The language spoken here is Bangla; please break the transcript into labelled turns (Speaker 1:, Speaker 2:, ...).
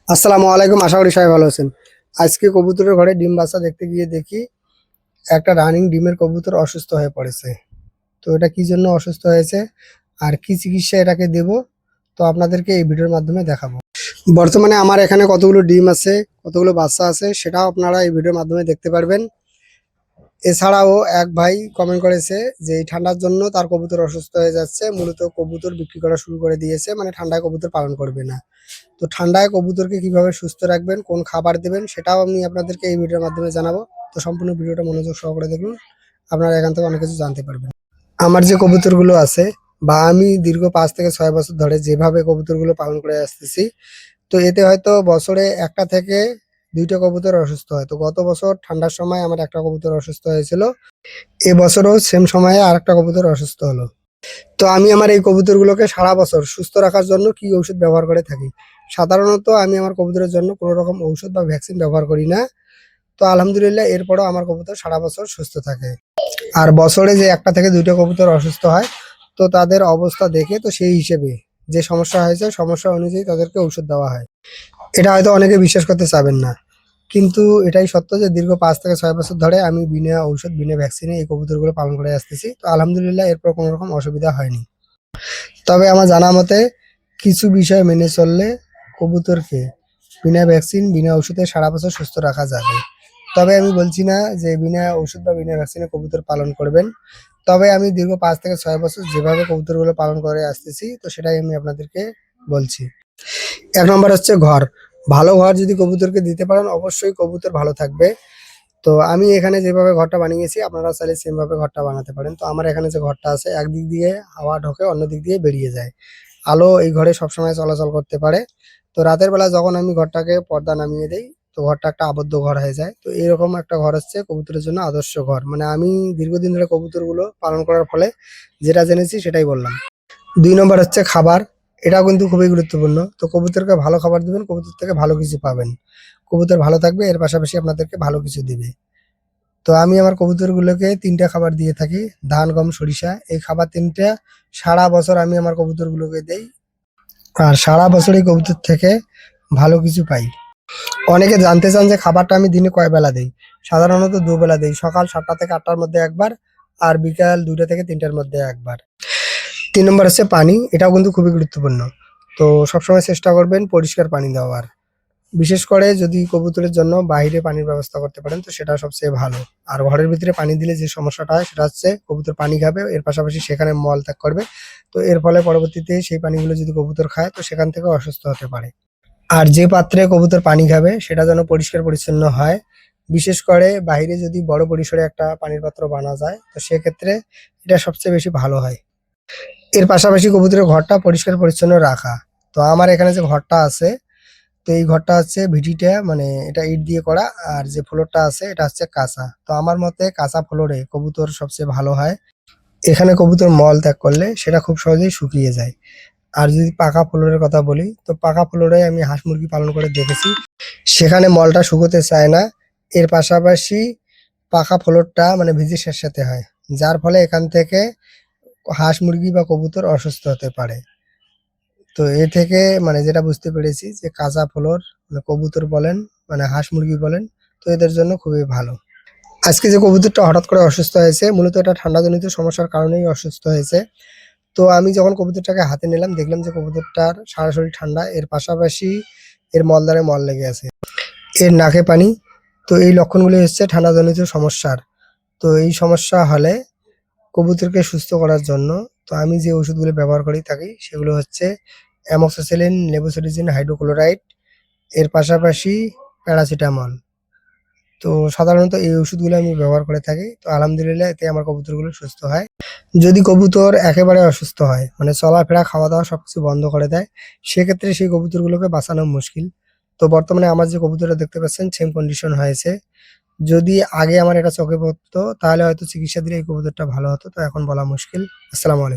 Speaker 1: আসসালামু আলাইকুম, আশা করি সবাই ভালো আছেন। আজকে কবুতরের ঘরে ডিম বাচ্চা দেখতে গিয়ে দেখি একটা রানিং ডিমের কবুতর অসুস্থ হয়ে পড়েছে। তো এটা কি জন্য অসুস্থ হয়েছে আর কি চিকিৎসা এটাকে দেব, তো আপনাদেরকে এই ভিডিওর মাধ্যমে দেখাবো। বর্তমানে আমার এখানে কতগুলো ডিম আছে, কতগুলো বাচ্চা আছে সেটাও আপনারা এই ভিডিওর মাধ্যমে দেখতে পারবেন। এছাড়াও এক ভাই কমেন্ট করেছে যে এই ঠান্ডার জন্য তার কবুতর অসুস্থ হয়ে যাচ্ছে, মূলত কবুতর বিক্রি করা শুরু করে দিয়েছে, মানে ঠান্ডায় কবুতর পালন করবে না। তো ঠান্ডায় কবুতরকে কিভাবে সুস্থ রাখবেন, কোন খাবার দেবেন সেটাও আমি আপনাদেরকে এই ভিডিওর মাধ্যমে জানাবো। তো সম্পূর্ণ ভিডিওটা মনোযোগ সহকারে দেখুন, আপনারা এখান থেকে অনেক কিছু জানতে পারবেন। আমার যে কবুতরগুলো আছে বা আমি দীর্ঘ 5 থেকে 6 বছর ধরে যেভাবে কবুতরগুলো পালন করে আসতেছি, তো এতে হয়তো বছরে একটা থেকে দুইটা কবুতর অসুস্থ হয়। তো গত বছর ঠান্ডার সময় আমার একটা কবুতর অসুস্থ হয়েছিল, এবছরও সেম সময়ে আর একটা কবুতর অসুস্থ হলো। তো আমি আমার এই কবুতরগুলোকে সারা বছর সুস্থ রাখার জন্য কি ওষুধ ব্যবহার করে থাকি। সাধারণত আমি আমার কবুতরের জন্য কোনো রকম ঔষধ বা ভ্যাকসিন ব্যবহার করি না। তো আলহামদুলিল্লাহ এরপরও আমার কবুতর সারা বছর সুস্থ থাকে। আর বছরে যে একটা থেকে দুইটা কবুতর অসুস্থ হয়, তো তাদের অবস্থা দেখে তো সেই হিসেবে যে সমস্যা হয়েছে সমস্যা অনুযায়ী তাদেরকে ঔষধ দেওয়া হয়। এটা হয়তো অনেকে বিশ্বাস করতে চাবেন না, কিন্তু এটাই সত্য যে দীর্ঘ 5 থেকে 6 বছর ধরে আমি বিনা ঔষধ বিনা ভ্যাকসিনে এই কবুতরগুলো পালন করে আসতেছি। তো আলহামদুলিল্লাহ এরপর কোনো রকম অসুবিধা হয়নি। তবে আমার জানা মতে কিছু বিষয় মেনে চললে কবুতরকে বিনা ভ্যাকসিন বিনা ওষুধে সারা বছর সুস্থ রাখা যাবে। তবে আমি বলছি না যে বিনা ওষুধ বা বিনা ভ্যাকসিনে কবুতর পালন করবেন। তবে আমি দীর্ঘ 5 থেকে 6 বছর যেভাবে কবুতরগুলো পালন করে আসতেছি, তো সেটাই আমি আপনাদেরকে বলছি। 1 নম্বর হচ্ছে ঘর। ভালো ঘর যদি কবুতরকে দিতে পারেন অবশ্যই কবুতর ভালো থাকবে। তো আমি এখানে যেভাবে ঘরটা বানিয়েছি আপনারা চাইলে সেম ভাবে ঘরটা বানাতে পারেন। তো আমার এখানে যে ঘরটা আছে একদিক দিয়ে হাওয়া ঢোকে, অন্য দিক দিয়ে বেরিয়ে যায়। আলো এই ঘরে সবসময় চলাচল করতে পারে। তো রাতের বেলা যখন আমি ঘরটাকে পর্দা নামিয়ে দেই, তো ঘরটা একটা আবদ্ধ ঘর হয়ে যায়। তো এরকম একটা ঘর হচ্ছে কবুতরের জন্য আদর্শ ঘর। মানে আমি দীর্ঘদিন ধরে কবুতরগুলো পালন করার ফলে যেটা জেনেছি সেটাই বললাম। 2 নম্বর হচ্ছে খাবার। এটাও কিন্তু খুবই গুরুত্বপূর্ণ। তো কবুতরকে ভালো খাবার দিবেন, কবুতর থেকে ভালো কিছু পাবেন। কবুতর ভালো থাকবে, এর পাশাপাশি আপনাদেরকে ভালো কিছু দিবে। তো আমি আমার কবুতরগুলোকে ৩টা খাবার দিয়ে থাকি। ধান, গম, সরিষা। এই খাবার ৩টা সারা বছর আমি আমার কবুতরগুলোকে দেই। আর সারা বছর এই কবুতর থেকে ভালো কিছু পাই। অনেকে জানতে চান যে খাবারটা আমি দিনে কয় বেলা দেই? সাধারণত দুবেলা দেই। সকাল ৭টা থেকে ৮টার মধ্যে একবার, আর বিকাল ২টা থেকে ৩টার মধ্যে একবার। ৩ নম্বর হচ্ছে পানি। এটাও কিন্তু খুবই গুরুত্বপূর্ণ। তো সবসময় চেষ্টা করবেন পরিষ্কার পানি দেওয়ার। বিশেষ করে যদি কবুতরের জন্য বাইরে পানির ব্যবস্থা করতে পারেন তো সেটা সবচেয়ে ভালো। আর ঘরের ভিতরে পানি দিলে যে সমস্যাটা হয় সেটা হচ্ছে কবুতর পানি খাবে, এর পাশাপাশি সেখানে মলত্যাগ করবে। তো এর ফলে পরবর্তীতে সেই পানিগুলো যদি কবুতর খায় তো সেখান থেকেও অসুস্থ হতে পারে। আর যে পাত্রে কবুতর পানি খাবে সেটা যেন পরিষ্কার পরিচ্ছন্ন হয়। বিশেষ করে বাইরে যদি বড় পরিসরে একটা পানির পাত্র বানা যায় তো সেক্ষেত্রে এটা সবচেয়ে বেশি ভালো হয়। এর পাশাপাশি কবুতরের ঘরটা পরিষ্কার পরিচ্ছন্ন রাখা। তো আমার এখানে যে ঘরটা আছে, তো এই ঘরটা হচ্ছে ভিটিটা, মানে এটা ইট দিয়ে করা। আর যে ফ্লোরটা আছে এটা হচ্ছে কাঁচা। তো আমার মতে কাঁচা ফ্লোরে কবুতর সবচেয়ে ভালো হয়। এখানে কবুতর মল ত্যাগ করলে সেটা খুব সহজেই শুকিয়ে যায়। আর যদি পাকা ফ্লোরের কথা বলি, তো পাকা ফ্লোরে আমি হাঁস মুরগি পালন করে দেখেছি, সেখানে মলটা শুকোতে চায় না। এর পাশাপাশি পাকা ফ্লোরটা মানে ভিজে স্যাঁতসেঁতে হয়, যার ফলে এখান থেকে হাঁস মুরগি বা কবুতর অসুস্থ হতে পারে। তো এ থেকে মানে যেটা বুঝতে পেরেছি যে কাঁচা ফ্লোর মানে কবুতর বলেন, মানে হাঁস মুরগি বলেন, তো এদের জন্য খুবই ভালো। আজকে যে কবুতরটা হঠাৎ করে অসুস্থ হয়েছে মূলত এটা ঠান্ডাজনিত সমস্যার কারণেই অসুস্থ হয়েছে। তো আমি যখন কবুতরটাকে হাতে নিলাম দেখলাম যে কবুতরটার সারা শরীর ঠান্ডা, এর পাশাপাশি এর মলদ্বারে মল লেগে আছে, এর নাকে পানি। তো এই লক্ষণগুলি হচ্ছে ঠান্ডাজনিত সমস্যার। তো এই সমস্যা হলে কবুতরকে সুস্থ করার জন্য তো আমি যে ওষুধগুলো ব্যবহার করে থাকি সেগুলো হচ্ছে অ্যামোক্সিসিলিন, লেভোসাইরিজিন, হাইড্রোক্লোরাইড, এর পাশাপাশি প্যারাসিটামল। তো সাধারণত এই ওষুধগুলো আমি ব্যবহার করে থাকি। তো আলহামদুলিল্লাহ এতে আমার কবুতরগুলো সুস্থ হয়। যদি কবুতর একেবারে অসুস্থ হয় মানে চলাফেরা খাওয়া দাওয়া সবকিছু বন্ধ করে দেয়, সেক্ষেত্রে সেই কবুতরগুলোকে বাঁচানো মুশকিল। তো বর্তমানে আমার যে কবুতরটা দেখতে পাচ্ছেন সেম কন্ডিশন হয়েছে। যদি আগে আমার এটা চোখে পড়তো তাহলে হয়তো চিকিৎসা দিলে এই কবুতরটা ভালো হতো, তো এখন বলা মুশকিল। আসসালামু আলাইকুম।